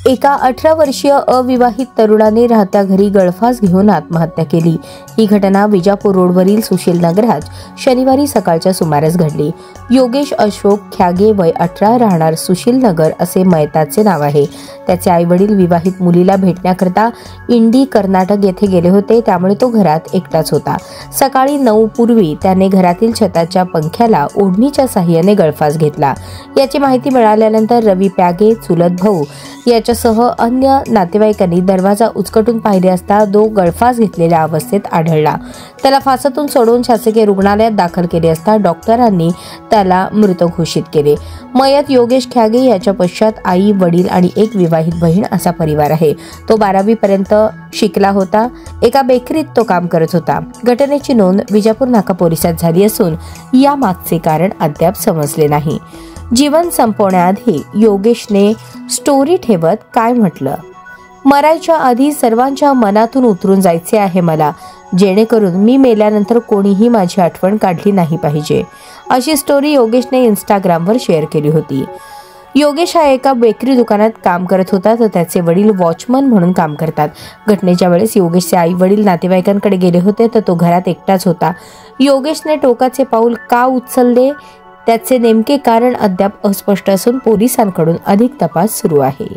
एका 18 वर्षीय अविवाहित तरुणाने राहत्या घरी गळफास घेऊन आत्महत्या केली। ही घटना विजापूर रोडवरील सुशील नगरात शनिवारी सकाळच्या सुमारास घडली। योगेश अशोक ख्यागे वय 18 राहणार सुशील नगर असे मयताचे नाव आहे। त्याचे आई वडील विवाहित मुलीला भेटण्याकरता इंडी कर्नाटक येथे गेले होते, त्यामुळे तो घरात एकटाच होता। सकाळी 9 पूर्वी त्याने घरातील छताच्या पंख्याला ओढणीच्या साहाय्याने गळफास घेतला। याची माहिती मिळाल्यानंतर रवी प्यागे चुलत भाऊ याच्यासह अन्य नातेवाईकांनी दरवाजा उचकटून पाहिले असता तो गळफास घेतलेल्या अवस्थेत आढळला। त्याला फासातून सोडून शासकीय रुग्णालयात दाखल केले असता डॉक्टरांनी त्याला मृत घोषित केले। मयत योगेश ख्यागे याच्या पश्चात आई, वडील आणि एक विवाहित बहीण असा परिवार आहे। तो 12वी पर्यंत शिकला होता। एका बेकरीत तो काम करत होता। घटनेची नोंद विजापूर नाका पोलिसात झाली असून या मागचे कारण अद्याप समजले नाही। जीवन संपवण्याआधी योगेशने स्टोरी ठेवत काय म्हटलं, मरायच्या आधी सर्वांच्या मनातून उतरून जायचे आहे मला, जेणेकरून मी मेल्यानंतर कोणीही माझी आठवण काढली नाही पाहिजे, अशी स्टोरी योगेशने इंस्टाग्रामवर शेअर केली होती। योगेश हा एका बेकरी दुकानात काम करत होता, तर त्याचे वडील वॉचमन म्हणून काम करतात। घटनेच्या वेळेस योगेशचे आई वडील नातेवाईकांकडे गेले होते, तर तो घरात एकटाच होता। योगेशने टोकाचे पाऊल का उचलले त्याचे नेमके कारण अद्याप अस्पष्ट असून पोलिसांकडून अधिक तपास सुरू आहे।